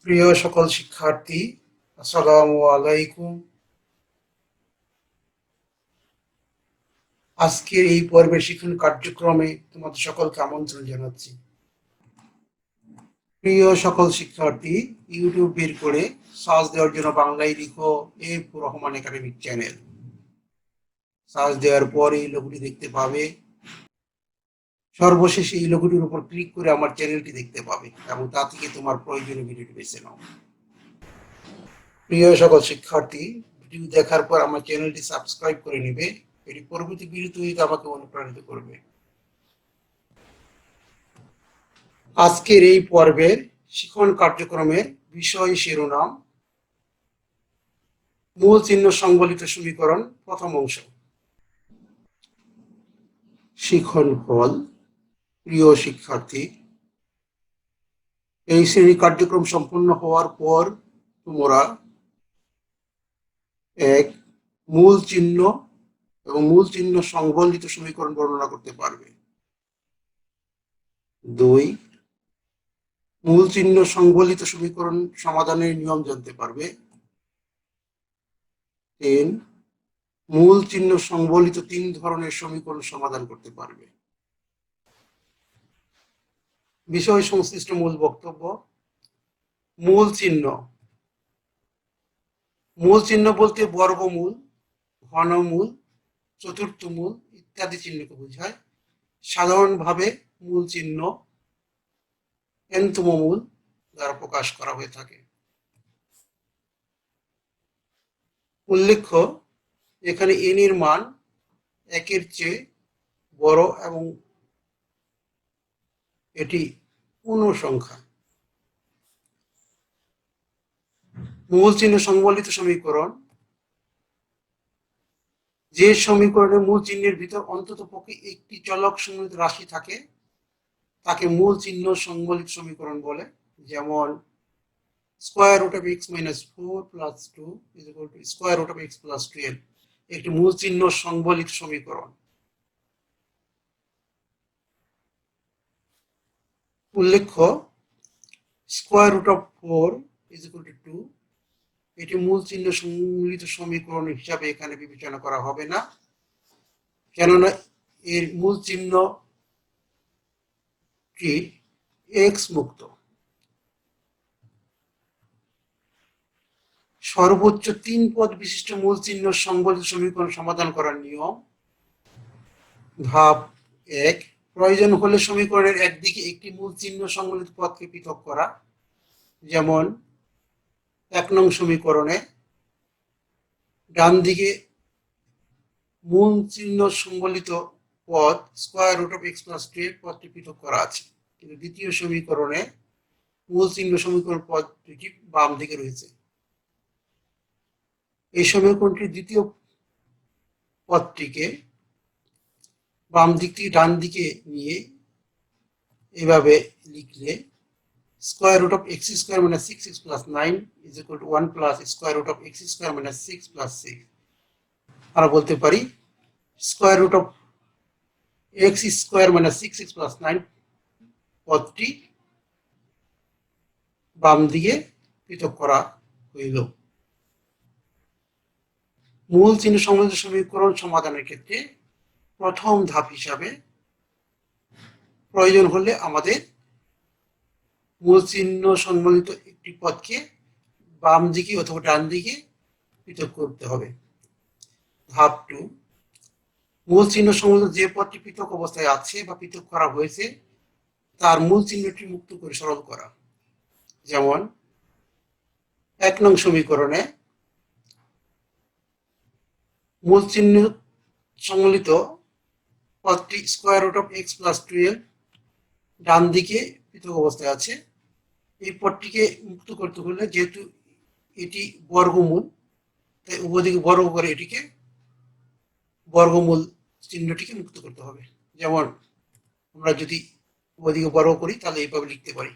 প্রিয় সকল শিক্ষার্থী, আসসালামু আলাইকুম। আজকের এই পর্বের শিক্ষণ কার্যক্রমে তোমাদের সকলকে আমন্ত্রণ জানাচ্ছি। প্রিয় সকল শিক্ষার্থী, ইউটিউব বের করে সার্চ দেওয়ার জন্য বাংলায় লিখো F Rahman academic channel. Search দেওয়ার পর এই লোগোটি দেখতে পাবে। সর্বশেষে এই লোগোটির উপর ক্লিক করে আমার চ্যানেলটি দেখতে পাবে এবং তা থেকে তোমার প্রয়োজনীয় ভিডিওটি বেছে নাও। প্রিয় সকল শিক্ষার্থী, ভিডিও দেখার পর আমার চ্যানেলটি সাবস্ক্রাইব করে নেবে। এটি পরবর্তী ভিডিও তৈরিতে আমাকে অনুপ্রাণিত করবে। আজকের এই পর্বের শিক্ষণ কার্যক্রমের বিষয় শিরোনাম মূল চিহ্ন সংবলিত সমীকরণ, প্রথম অংশ। শিক্ষণ ফল। প্রিয় শিক্ষার্থী, এই শ্রেণী কার্যক্রম সম্পন্ন হওয়ার পর তোমরা এক, মূল চিহ্ন এবং মূল চিহ্ন সংবলিত সমীকরণ বর্ণনা করতে পারবে। দুই, মূল চিহ্ন সংবলিত সমীকরণ সমাধানের নিয়ম জানতে পারবে। তিন, মূল চিহ্ন সংবলিত তিন ধরনের সমীকরণ সমাধান করতে পারবে। বিষয় সংশ্লিষ্ট মূল বক্তব্য। মূল চিহ্ন। মূল চিহ্ন বলতে বর্গমূল, ঘনমূল, চতুর্থমূল ইত্যাদি চিহ্নকে বোঝায়। সাধারণভাবে মূল চিহ্ন nতম মূল দ্বারা প্রকাশ করা হয়ে থাকে। উল্লেখ্য, এখানে n এর মান একের চেয়ে বড় এবং এটি পূর্ণ সংখ্যা। মূল চিহ্ন সংবলিত সমীকরণ। যে সমীকরণে মূল চিহ্নের ভিতর অন্তত পক্ষে একটি চলক সমন্বিত রাশি থাকে তাকে মূল চিহ্ন সংবলিত সমীকরণ বলে। যেমন square root of x minus 4 plus 2 is equal to square root of x plus 12, একটি মূল চিহ্ন সংবলিত সমীকরণ। উল্লেখ্য, square root of 4 is equal to 2, এটি মূল চিহ্ন সম্মিলিত সমীকরণ হিসাবে এখানে বিবেচনা করা হবে না, কেননা এর মূল চিহ্নটি এক্স মুক্ত। সর্বোচ্চ 3 পদ বিশিষ্ট মূল চিহ্ন সংবলিত সমীকরণ সমাধান করার নিয়ম। ধাপ 1, প্রয়োজন হলে সমীকরণের একদিকে একটি মূল চিহ্ন সংবলিত পদকে পৃথক করা। যেমন 1 নং সমীকরণে ডান দিকে মূল চিহ্ন সংবলিত পদ square root of x plus 12 পদটি পৃথক করা আছে, কিন্তু দ্বিতীয় সমীকরণে মূল চিহ্ন সমীকরণ পদ দুটি বাম দিকে রয়েছে। এই সমীকরণটির দ্বিতীয় পদটিকে বাম দিক থেকে ডান দিকে নিয়ে এভাবে লিখলে square root of x square minus 6x plus 9 is equal to 1 plus square root of x square minus 6 plus 6। আমরা বলতে পারি square root of x square minus 6x plus 9 পদটি বাম দিকে পৃথক করা হইল। মূল চিহ্ন সংবলিত সমীকরণ সমাধানের ক্ষেত্রে প্রথম ধাপ হিসাবে প্রয়োজন হলে আমাদের মূল চিহ্ন সংবলিত একটি পদকে বাম দিকে অথবা ডান দিকে পৃথক করতে হবে। ধাপ 2, মূল চিহ্ন সংবলিত যে পদটি পৃথক অবস্থায় আছে বা পৃথক করা হয়েছে তার মূল চিহ্নটি মুক্ত করে সরল করা। যেমন 1 নং সমীকরণে মূল চিহ্ন সংবলিত পদটি square root of x plus 12 ডান দিকে পৃথক অবস্থায় আছে। এই পদটিকে মুক্ত করতে হলে, যেহেতু এটি বর্গমূল, তাই উভয় দিকে বর্গ করে এটিকে বর্গমূল চিহ্নটিকে মুক্ত করতে হবে। যেমন আমরা যদি উভয় দিকে বর্গ করি তাহলে এইভাবে লিখতে পারি।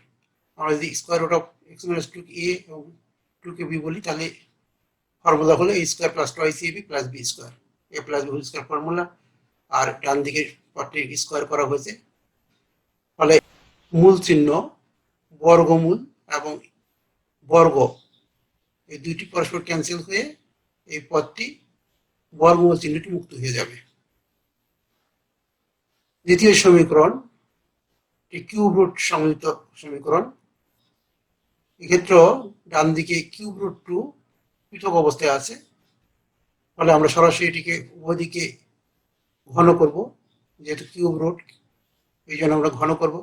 আমরা যদি square root of x minus 2 কে এ এবং 2 কে বি বলি তাহলে ফর্মুলা হলো a square plus 2ac plus b square, a plus b whole square formula. আর ডান দিকের পদটি স্কোয়ার করা হয়েছে, ফলে মূল চিহ্ন বর্গমূল এবং বর্গ, এই দুইটি পরস্পর ক্যান্সেল হয়ে এই পদটি বর্গমূল চিহ্নটি মুক্ত হয়ে যাবে। দ্বিতীয় সমীকরণ কিউব রুট সম্মিলিত সমীকরণ। এক্ষেত্রেও ডান দিকে কিউব রুট 2 পৃথক অবস্থায় আছে, ফলে আমরা সরাসরি এটিকে উভয় দিকে ঘন করব, যেহেতু কিউব রুট এই জন্য আমরা ঘন করব,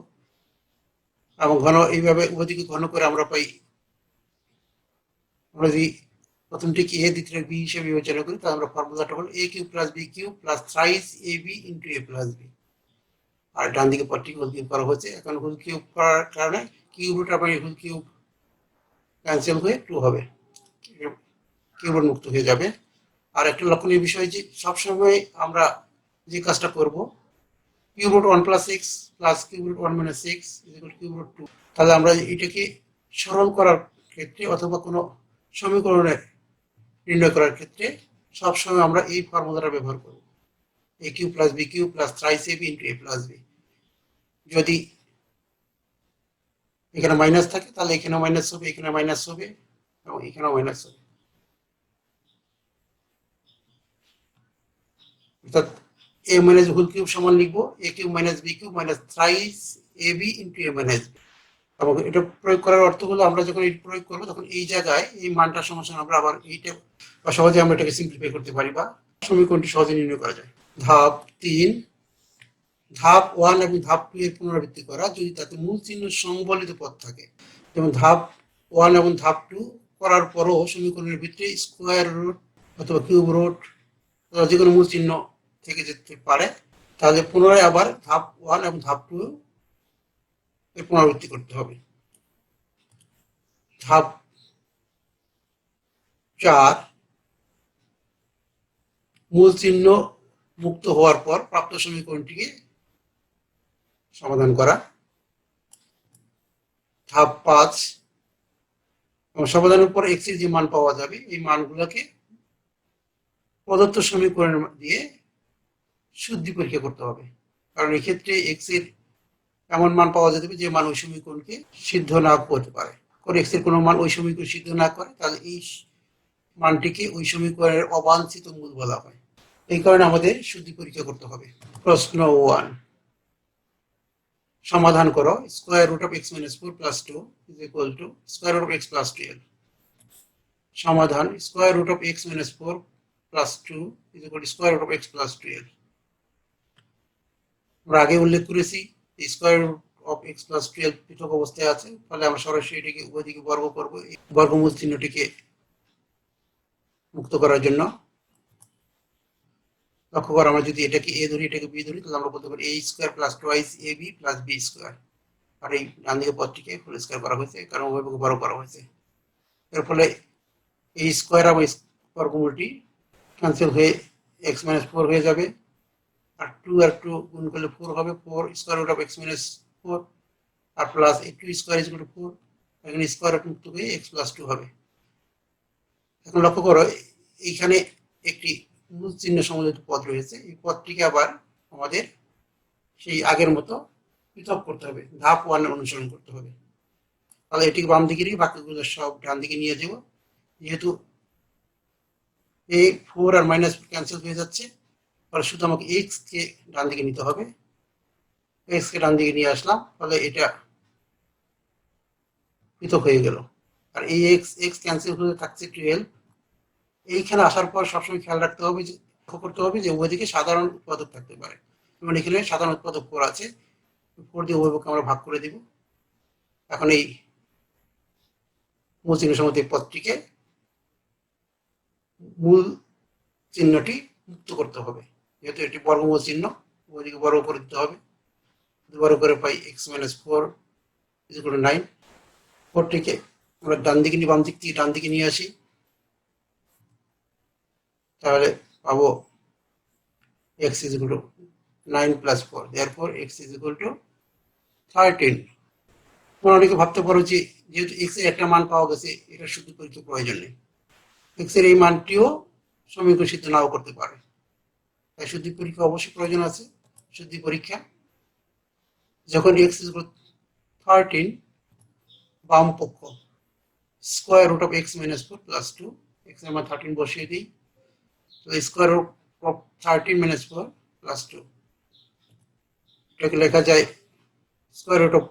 এবং ঘন এইভাবে উভয় দিকে ঘন করে আমরা পাই, আমরা যদি প্রথমটিকে এ দ্বিতীয় বি হিসেবে বিবেচনা করি তাহলে আমরা ফর্মুলাটা হল a cube plus b cube plus thrice a b into a plus b. আর ডান দিকে পদটি হোল কিউব করা হয়েছে। এখন হোল কিউব করার কারণে কিউব রুট আবার হোল কিউব ক্যান্সেল হয়ে 2 হবে, কিউব রুট মুক্ত হয়ে যাবে। আর একটা লক্ষণীয় বিষয় যে সবসময় আমরা যে কাজটা করব, cube root 1 plus x plus cube root 1 minus x equal cube root 2, তাহলে আমরা এটাকে সরল করার ক্ষেত্রে অথবা কোনো সমীকরণে নির্ণয় করার ক্ষেত্রে সবসময় আমরা এই ফর্মুলাটা ব্যবহার করব, a cube plus b cube plus thrice a b into a plus b. যদি এখানে মাইনাস থাকে তাহলে এখানে মাইনাস হবে, এখানে মাইনাস হবে এবং এখানেও মাইনাস হবে। অর্থাৎ এ মাইনাস হোল কিউব সমান লিখবো a cube minus b cube minus thrice a b into a minus b. এবং এটা প্রয়োগ করার অর্থ হলো আমরা যখন এই প্রয়োগ করবো তখন এই জায়গায় এই মানটার সমস্যা আমরা আবার এইটা বা সহজে আমরা এটাকে সিম্পলিফাই করতে পারি বা সমীকরণটি সহজে নির্ণয় করা যায়। ধাপ 3, ধাপ 1 এবং ধাপ 2 এর পুনরাবৃত্তি করা যদি তাতে মূল চিহ্ন সংবলিত পদ থাকে। যেমন ধাপ 1 এবং ধাপ 2 করার পরও সমীকরণের ভিতরে স্কোয়ার রুট অথবা কিউব রুট যে কোনো মূল চিহ্ন থেকে যেতে পারে, তাহলে পুনরায় আবার ধাপ 1 এবং ধাপ 2 এর পুনরাবৃত্তি করতে হবে। ধাপ 4, মূল চিহ্ন মুক্ত হওয়ার পর প্রাপ্ত সমীকরণটিকে সমাধান করা। ধাপ 5, সমাধানের পর এক্স এর যে মান পাওয়া যাবে এই মানগুলোকে প্রদত্ত সমীকরণ দিয়ে শুদ্ধি পরীক্ষা করতে হবে, কারণ এক্ষেত্রে এক্স এর এমন মান পাওয়া যেতে পারে যে মান ওই সমীকরণকে সিদ্ধ না করতে পারে। এক্স এর কোনো মান ওই সমীকরণ সিদ্ধ না করে তাহলে এই মানটিকে ওই সমীকরণের অবাঞ্ছিত মূল বলা হয়। এই কারণে আমাদের শুদ্ধি পরীক্ষা করতে হবে। প্রশ্ন 1, সমাধান করো square root of x minus 4 plus 2 is equal to square root of x plus 12। সমাধান square root of x minus 4 plus 2 is equal to square root of x plus 12। আমরা আগে উল্লেখ করেছি square root of x plus 12 পৃথক অবস্থায় আছে, ফলে আমরা সরাসরি এটিকে উভয় দিকে বর্গ করবো বর্গমূল চিহ্নটিকে মুক্ত করার জন্য। লক্ষ্য করো আমরা যদি এটাকে এ ধরি এটাকে বি ধরি তাহলে আমরা বলতে পারি এ square plus twice A B plus b square. আর এই ডান দিকে পদটিকে হোল স্কোয়ার করা হয়েছে কারণ উভয়কে বড় করা হয়েছে। এর ফলে এই স্কোয়ার এবং বর্গমূলটি ক্যান্সেল হয়ে এক্স মাইনাস 4 হয়ে যাবে, আর 2 আর 2 গুণ করলে 4 হবে, 4 square root of x minus 4 আর প্লাস এই 2 স্কোয়ার ইজ ইকুয়াল টু 4, এখানে স্কোয়ার রুট মুক্ত হয়ে এক্স প্লাস 2 হবে। এখন লক্ষ্য করো এইখানে একটি মূল চিহ্ন সমন্বিত পদ রয়েছে, এই পদটিকে আবার আমাদের সেই আগের মতো পৃথক করতে হবে, ধাপ 1 অনুসরণ করতে হবে। তাহলে এটিকে বাম দিকে নিয়ে বাকিগুলো সব ডান দিকে নিয়ে যাব, যেহেতু এই 4 আর মাইনাস ক্যান্সেল হয়ে যাচ্ছে ফলে শুধু আমাকে এক্স কে ডান দিকে নিতে হবে। এক্স কে ডান দিকে নিয়ে আসলাম, ফলে এটা পৃথক হয়ে গেল। আর এই এক্স এক্স ক্যান্সেল হয়ে থাকছে 12। এইখানে আসার পর সবসময় খেয়াল রাখতে হবে যে লক্ষ্য করতে হবে যে উভয় দিকে সাধারণ উৎপাদক থাকতে পারে, যেমন এখানে সাধারণ উৎপাদক 4 আছে, 4 দিয়ে উভয় পক্ষে আমরা ভাগ করে দিব। এখন এই মূল চিহ্ন সমন্বিত পদটিকে মূল চিহ্নটি মুক্ত করতে হবে, যেহেতু এটি বর্গমূল চিহ্ন উভয় দিকে বর্গ করে দিতে হবে। দুবার করে পাই x minus 4 is equal to 9। 4টিকে আমরা ডান দিকে নিয়ে বাম দিক থেকে ডান দিকে নিয়ে আসি, তাহলে পাবো x is equal to 9 plus 4, therefore x is equal to 13। তোমরা অনেকে ভাবতে পারো যে যেহেতু x এর একটা মান পাওয়া গেছে এটা শুদ্ধি পরীক্ষা প্রয়োজন নেই, x এর এই মানটিও সমীকরণ সিদ্ধ নাও করতে পারে, তাই শুদ্ধি পরীক্ষা অবশ্যই প্রয়োজন আছে। শুদ্ধি পরীক্ষা যখন x is equal to 13 বাম পক্ষ square root of x minus 4 plus 2, x আমরা 13 বসিয়ে দিই, তো square root of 13 minus 4 plus 2, এটাকে লেখা যায় স্কোয়ার রুট অফ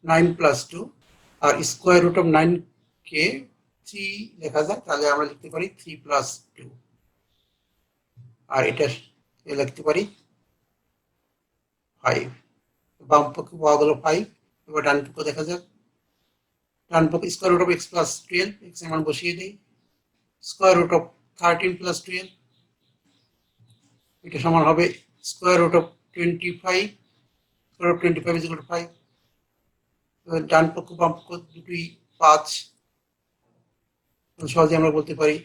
9 প্লাস 2, আর স্কোয়ার রুট অফ 9 কে 3 লেখা যায়, তাহলে আমরা লিখতে পারি 3 প্লাস 2, আর এটা লিখতে পারি 5। বাম পক্ষে পাওয়া গেল 5। এবার ডান পক্ষ দেখা যাক, ডান পক্ষে square root of x plus 12, x এর মান বসিয়ে দিই, স্কোয়ার রুট অফ 13 প্লাস 12, এটা সমান হবে square root of 25, square root 25 is equal to 5। ডান পক্ষ বাম পক্ষ দুটোই 5, সহজে আমরা বলতে পারি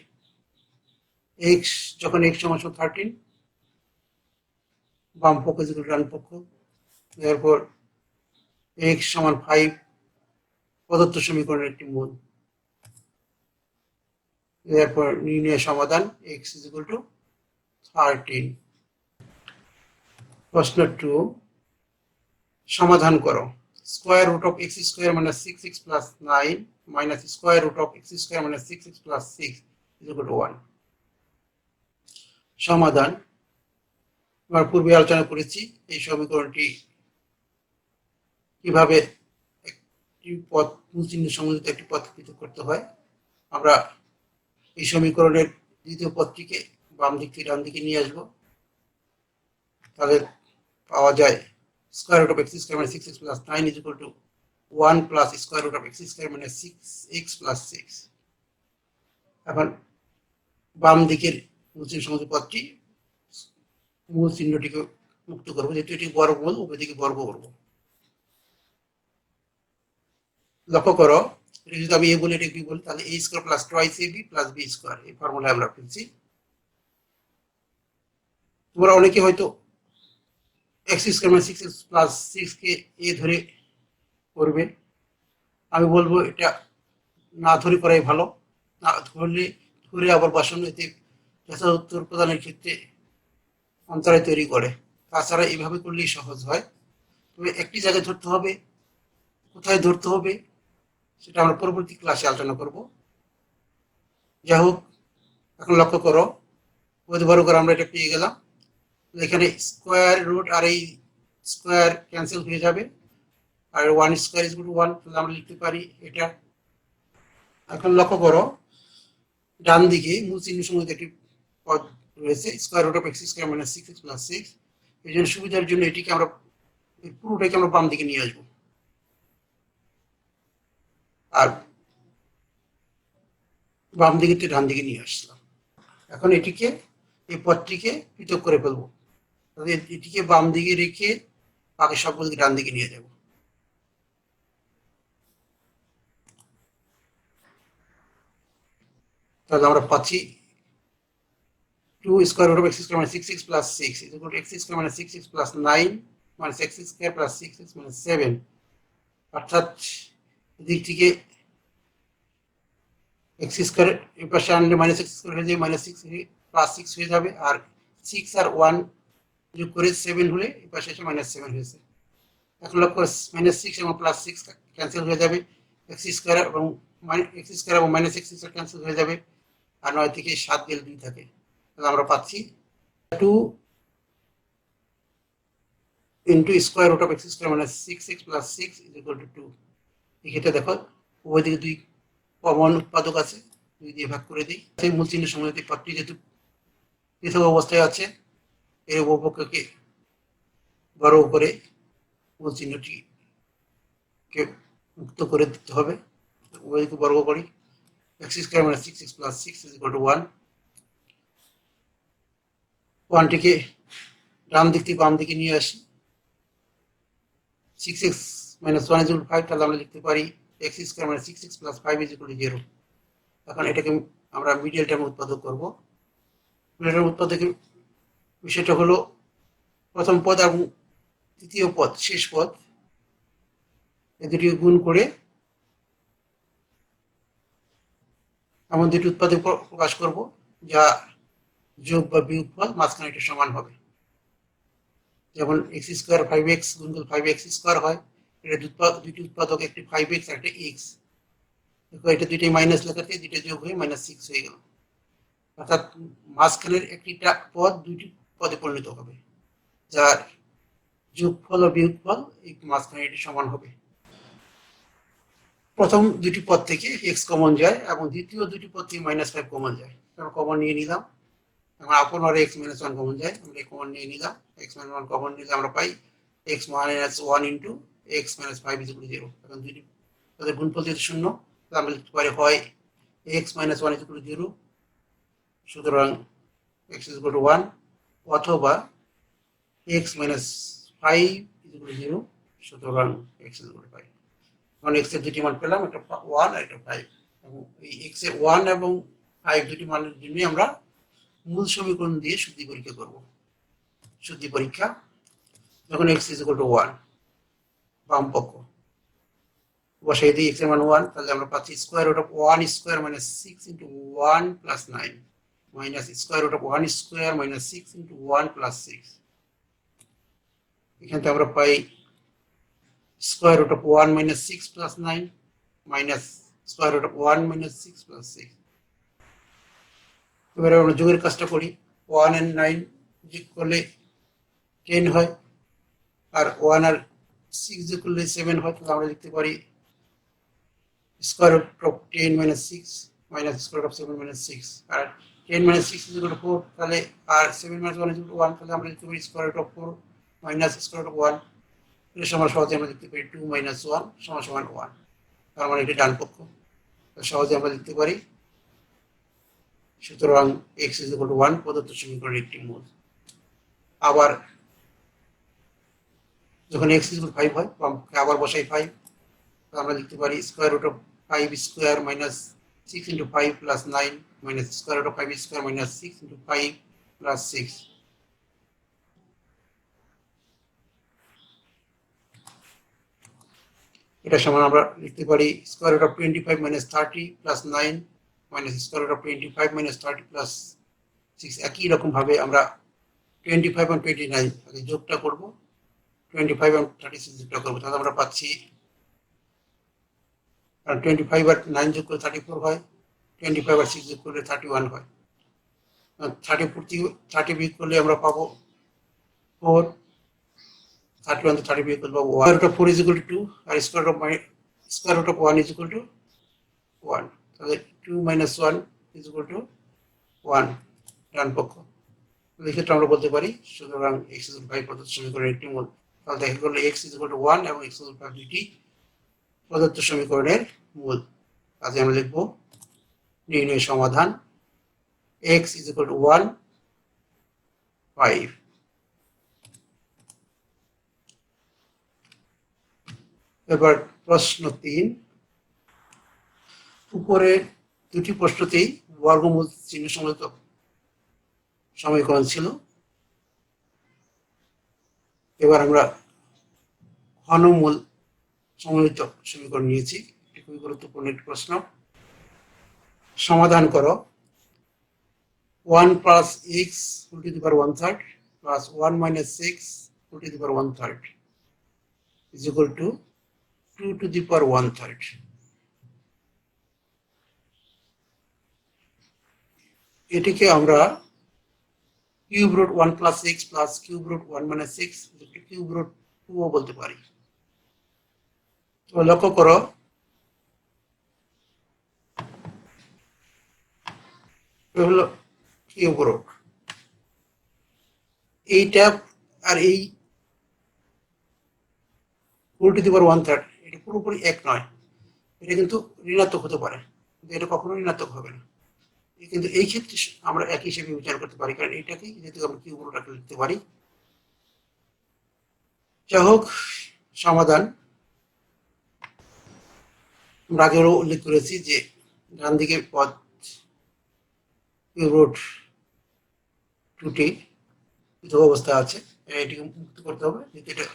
এক্স যখন এক্স সমান 13, বাম পক্ষ ইজ ইকুয়াল টু ডান পক্ষ, এরপর এক্স সমান 5 প্রদত্ত সমীকরণের একটি মূল। এরপর নির্ণয় সমাধান এক্স ইজ ইকুয়াল টু 13। প্রশ্ন 2, সমাধান করো। Square root of x square minus 6x plus 9 minus square root of x square minus 6x plus 6 is equal to 1। সমাধান আমরা পূর্বে আলোচনা করেছি এই সমীকরণটি কিভাবে একটি পদ মূল চিহ্ন সম্বন্ধিত একটি পদ পৃথক করতে হয়। আমরা এই সমীকরণের দ্বিতীয় পদটিকে বাম দিক থেকে ডান দিকে নিয়ে আসব, তাহলে পাওয়া যায় square root of x square minus 6x plus 9 is equal to 1 plus square root of x square minus 6x plus 6। এখন বাম দিকের মূল চিহ্ন সম্বন্ধিত পদটি মূল চিহ্নটিকে মুক্ত করবো, যেহেতু এটি বর্গমূল, উভয় দিকে বর্গ করবো। লক্ষ্য করো, যদি আমি এ বলি এটা কি বলি, তাহলে এ square plus twice A B plus b square, এই ফর্মুলায় আমরা ফেলছি। তোমরা অনেকে হয়তো এক্স স্কোয়ার মানে 6x প্লাস 6 কে এ ধরে করবে, আমি বলবো এটা না ধরে করাই ভালো। না ধরে আবার বসানো এতে যথাযথ উত্তর প্রদানের ক্ষেত্রে অন্তরায় তৈরি করে। তাছাড়া এইভাবে করলেই সহজ হয়। তবে একটি জায়গায় ধরতে হবে, কোথায় ধরতে হবে সেটা আমরা পরবর্তী ক্লাসে আলোচনা করব। যাই হোক, এখন লক্ষ্য করো, বর্গ করে আমরা এটা পেয়ে গেলাম। এখানে স্কোয়ার রুট আর এই স্কোয়ার ক্যান্সেল হয়ে যাবে, আর 1 স্কোয়ার ইজ ইকুয়াল টু 1, তাহলে আমরা লিখতে পারি এটা। এখন লক্ষ্য করো, ডান দিকে মূল চিহ্ন সম্বন্ধিত একটি পদ রয়েছে square root of x square minus 6x plus 6। এই জন্য সুবিধার জন্য এটিকে আমরা পুরোটাকে আমরা বাম দিকে নিয়ে আসবো, আর বাম দিকে থেকে ডান দিকে নিয়ে আসলাম। এখন এটিকে এই পদটিকে পৃথক করে ফেলবো, তাহলে এটিকে বাম দিকে রেখে বাকি সবগুলোকে ডান দিকে নিয়ে যাব। তাহলে আমরা পাচ্ছি 2 square root of x square minus 6x plus 6 is equal to x square minus 6x plus 9 minus x square plus 6x minus 7। অর্থাৎ এদিক থেকে এক্স স্কোয়ার এর পাশে আনলে মাইনাস এক্স স্কোয়ার হয়ে যাবে, মাইনাস 6 প্লাস 6 হয়ে যাবে, আর 6 আর 1 যোগ করে 7 হলে এই পাশে এসে মাইনাস 7 হয়েছে। এখন লক্ষ্য করে মাইনাস 6 এবং প্লাস 6 ক্যান্সেল হয়ে যাবে, এক্স স্কোয়ার এবং মাইনাস এক্স স্কোয়ার ক্যান্সেল হয়ে যাবে, আর 9 থেকে 7 গেলে 2 থাকে। তাহলে আমরা পাচ্ছি 2 into square root of x square minus 6x plus 6 is equal to 2। এক্ষেত্রে দেখো উভয় দিকে 2 কমন উৎপাদক আছে, 2 দিয়ে ভাগ করে দিই। সেই মূল চিহ্নের সম্বন্ধিত পদটি যেহেতু পৃথক অবস্থায় আছে, এর উভয়পক্ষকে বর্গ করে মূল চিহ্নটিকে মুক্ত করে দিতে হবে। উভয়কে বর্গ করি, x square minus 6x plus 6 is equal to 1। 1টিকে ডান দিক থেকে বাম দিকে নিয়ে আসি, 6x minus 1 is equal to 5, তাহলে আমরা লিখতে পারি x square minus 6x plus 5 is equal to 0। এখন এটাকে আমরা মিডল টার্ম উৎপাদক করব। মিডল টার্ম উৎপাদকের বিষয়টা হলো প্রথম পদ এবং তৃতীয় পদ, শেষ পদ, এই দুটি গুণ করে এমন দুটি উৎপাদক প্রকাশ করব যা যোগ বা বিয়োগফল মাঝখানে এটা সমান হবে। যেমন এক্স স্কোয়ার 5x গুণিতক 5x স্কোয়ার হয়, এটা দুটি উৎপাদক, একটি 5x আর একটা x। দেখো এটা দুইটাই মাইনাস লেখা থেকে দুইটা যোগ হয়ে -6 হয়ে গেল, অর্থাৎ মাঝখানের একটিটা পদ দুইটি পদে পরিণত হবে, যার যোগফল ও বিয়োগফল এই মাঝখানে এটি সমান হবে। প্রথম দুটি পদ থেকে x কমন যায় এবং দ্বিতীয় দুটি পদ থেকে -5 কমন যায়, আমরা কমন নিয়ে নিলাম। আমরা আপন আর x - 1 কমন যায়, আমরা কমন নিয়ে নিলাম। x - 1 কমন নিলে আমরা পাই x - 1 ইনটু x - 5 = 0। এখন দুটি তাদের গুণফল যেহেতু শূন্য, তাহলে আমরা লিখতে পারি হয় x - 1 = 0, সুতরাং x = 1, অথবা x - 5 = 0, সুতরাং x = 5। এখন x এর দুটি মান পেলাম, একটা 1 আর একটা 5, এবং এই x এর 1 এবং 5 দুটি মানের জন্য আমরা মূল সমীকরণ দিয়ে শুদ্ধি পরীক্ষা করব। শুদ্ধি পরীক্ষা, যখন x = 1 বাম পক্ষ বসাই দিই, x এর মান 1, তাহলে আমরা পাচ্ছি square root of 1 square minus 6 into 1 plus 9 minus square root of 1 square minus 6 into 1 plus 6। এখান থেকে আমরা পাই square root of 1 minus 6 plus 9 minus square root of 1 minus 6 plus 6। এবারে আমরা যোগের কাজটা করি, 1 and 9 যোগ করলে 10 হয়, আর 1 আর 6 যোগ করলে 7 হয়, তাহলে আমরা লিখতে পারি square root of 10 minus 6 minus square root of 7 minus 6, আর 10 minus 6 = 4, তাহলে আর 7 minus 1 = 1, তাহলে আমরা লিখতে পারি square root of 4 minus square root of 1, এর সমান সহজে আমরা লিখতে পারি 2 minus 1 সমান 1, তার মানে এটা ডান পক্ষ, সহজে আমরা লিখতে পারি। সুতরাং x = 1 প্রদত্ত সমীকরণের একটি মূল। আবার যখন x = 5 হয়, আবার বসাই 5, আমরা লিখতে পারি square root of 5 square minus 6 into 5 plus 9 minus square root of 5 square minus 6 into 5 plus 6। এটা সমান আমরা লিখতে পারি square root of 25 minus 30 plus 9 minus square root of 25 minus 30 plus 6। একই রকম ভাবে আমরা 25 এবং 29 আগে যোগটা করব, 25 এবং 36 যোগটা করব, তাহলে আমরা পাচ্ছি 25 আর 9 যোগ করলে 34 হয়, 25 আর 6 যোগ করলে 31 হয়। 30 বিয়োগ করলে আমরা পাবো 4, 31 থেকে 30 বিয়োগ করলে পাবো 1। রুট অফ 4 = 2 আর স্কয়ার রুট অফ 1 = 1, তাহলে 2 - 1 = 1 ডান পক্ষ। এই ক্ষেত্রে আমরা বলতে পারি সুতরাং x = 5 প্রদত্ত সমীকরণের একটি মূল। তাহলে দেখা গেল x = 1 এবং x = 5 দুটি প্রদত্ত সমীকরণের মূল। কাজে আমরা লিখব নির্ণয় সমাধান x = 1, 5। এবার প্রশ্ন 3, উপরে দুটি প্রশ্নতেই বর্গমূল চিহ্ন সমৃদ্ধ সমীকরণ ছিল। এবার আমরা ঘনমূল সমন্বিত সমীকরণ নিয়েছি, এটি খুবই গুরুত্বপূর্ণ একটি প্রশ্ন। সমাধান করো 1 plus x whole to the power 1/3 plus 1 minus 6 whole to the power 1/3 is equal to 2 to the power 1/3. এটিকে আমরা cube root 1 plus x plus cube root 1 minus 6 cube root 2 ও বলতে পারি। তো লক্ষ্য করো হলো কিউব রুট, এইটা আর এই whole to the power 1/3 এটা পুরোপুরি এক নয়, এটা কিন্তু ঋণাত্মক হতে পারে, কিন্তু এটা কখনো ঋণাত্মক হবে না। কিন্তু এই ক্ষেত্রে আমরা একই হিসেবে বিবেচনা করতে পারি, কারণ এটাকে যেহেতু আমরা কিউব রুট আকারে লিখতে পারি। যাই হোক, সমাধান আমরা আগেও উল্লেখ করেছি যে ডান দিকের পদ কিউব রুট 2টি পৃথক অবস্থা আছে, এটিকে মুক্ত করতে হবে, যেহেতু এটা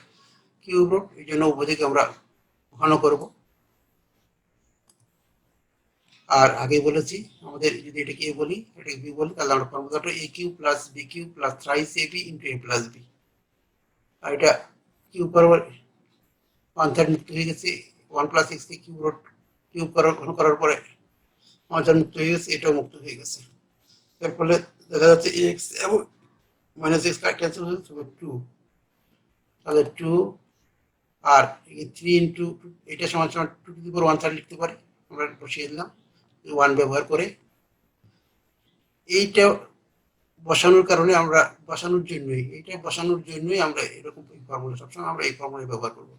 কিউব রুট, এই জন্য উভয় দিকে আমরা ঘন করব। আর আগে বলেছি আমাদের যদি এটাকে এ বলি, এটাকে বি বলি, তাহলে আমরা ফর্মুলাটা a cube plus b cube plus thrice ab into a plus b, আর এটা কিউব বরাবর 1/3 মুক্ত হয়ে গেছে, 1 plus x K cube root cube ঘন করার পরে আমার যা মুক্ত হয়ে গেছে, এটাও মুক্ত হয়ে গেছে। এর ফলে দেখা যাচ্ছে এক্স এবং মাইনাস এক্স ক্যান্সেল হয়ে যাচ্ছে, 2, তাহলে 2 আর 3 ইন্টু এটা সমান সমান 2⁻1/3 লিখতে পারি। আমরা বসিয়ে দিলাম 1 ব্যবহার করে। এইটা বসানোর কারণে আমরা বসানোর জন্যই আমরা এরকম ফর্মুলা, সবসময় আমরা এই ফর্মুলা ব্যবহার করব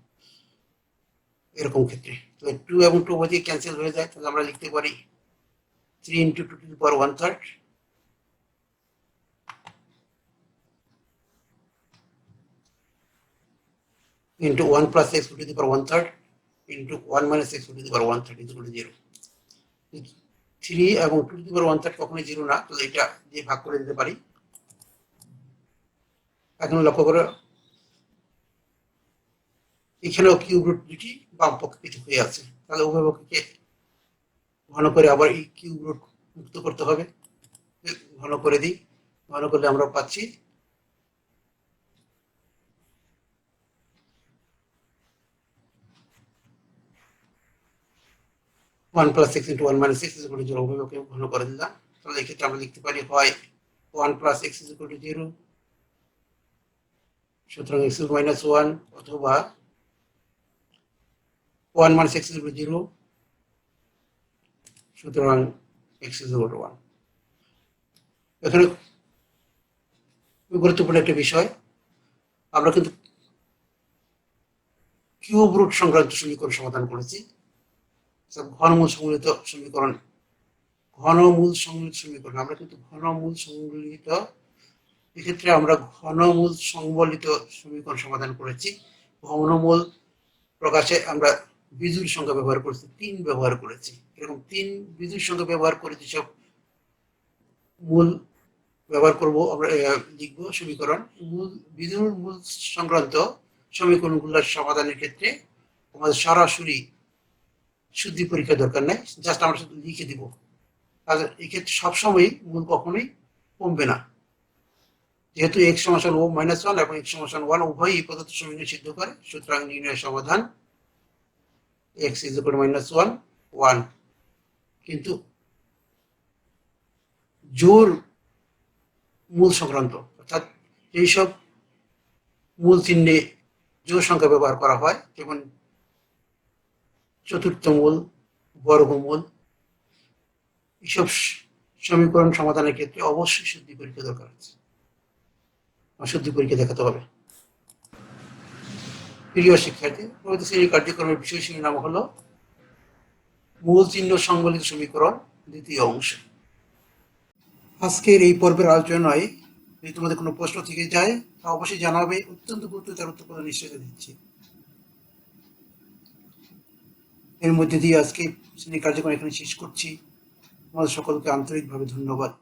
এরকম ক্ষেত্রে। তো 2 এবং 2 বসে ক্যান্সেল হয়ে যায়, তাহলে আমরা লিখতে পারি 3 into 2⁻1/3 into 1 plus x to the power 1/3 into 1 minus x to the power 1/3 is equal to 0. 3 এবং 2 to the power 1/3 কখনোই 0 না, তাহলে এটা দিয়ে ভাগ করে দিতে পারি। এখন লক্ষ্য করো এখানেও কিউব রুট দুটি বাম পক্ষে পৃথক হয়ে আছে, তাহলে উভয় পক্ষকে ঘন করে আবার এই কিউব রুট মুক্ত করতে হবে। ঘন করে দিই, ঘন করলে আমরা পাচ্ছি 1 plus x into 1 minus x is equal to 0, উভয়কে ঘন করে দিলাম। তাহলে এক্ষেত্রে আমরা লিখতে পারি হয় 1 plus x is equal to 0, সুতরাং x is minus 1, অথবা 1 minus x is equal to 0, সুতরাং x is equal to 1। এখানে গুরুত্বপূর্ণ একটা বিষয়, আমরা কিন্তু কিউব রুট সংক্রান্ত সমীকরণ সমাধান করেছি। ঘনমূল সংবলিত সমীকরণ, আমরা কিন্তু ঘনমূল সংবলিত, এক্ষেত্রে আমরা ঘনমূল সংবলিত সমীকরণ সমাধান করেছি। ঘনমূল প্রকাশে আমরা বিজোড় সংখ্যা ব্যবহার করেছি, 3 ব্যবহার করেছি। এরকম 3 বিজোড় সংখ্যা ব্যবহার করে যেসব মূল ব্যবহার করব, আমরা লিখবো সমীকরণ। বিজোড় মূল সংক্রান্ত সমীকরণগুলোর সমাধানের ক্ষেত্রে আমাদের সরাসরি শুদ্ধি পরীক্ষা দরকার নাই, জাস্ট আমরা শুধু লিখে দিব। তাহলে এক্ষেত্রে সবসময় মূল কখনোই কমবে না, যেহেতু x সমান -1 এবং x সমান 1 উভয়ই প্রদত্ত সমীকরণ সিদ্ধ করে। সুতরাং নির্ণয় সমাধান x is equal to -1 1। কিন্তু জোড় মূল সংক্রান্ত, অর্থাৎ এইসব মূল চিহ্নে জোড় সংখ্যা ব্যবহার করা হয়, যেমন চতুর্থ মূল, বর্গমূল, এইসব সমীকরণ সমাধানের ক্ষেত্রে অবশ্যই শুদ্ধি পরীক্ষা দরকার আছে, শুদ্ধি পরীক্ষা দেখাতে হবে। প্রিয় শিক্ষার্থী, পরবর্তী শ্রেণীর কার্যক্রমের বিষয় শিরোনাম হলো মূল চিহ্ন সংবলিত সমীকরণ, দ্বিতীয় অংশ। আজকের এই পর্বের আলোচনায় যদি তোমাদের কোনো প্রশ্ন থেকে যায় তা অবশ্যই জানাবে, অত্যন্ত গুরুত্ব তার উত্তর প্রদান নিশ্চয়তা দিচ্ছি। এর মধ্যে দিয়ে আজকে শ্রেণীর কার্যক্রম এখানে শেষ করছি। তোমাদের সকলকে আন্তরিকভাবে ধন্যবাদ।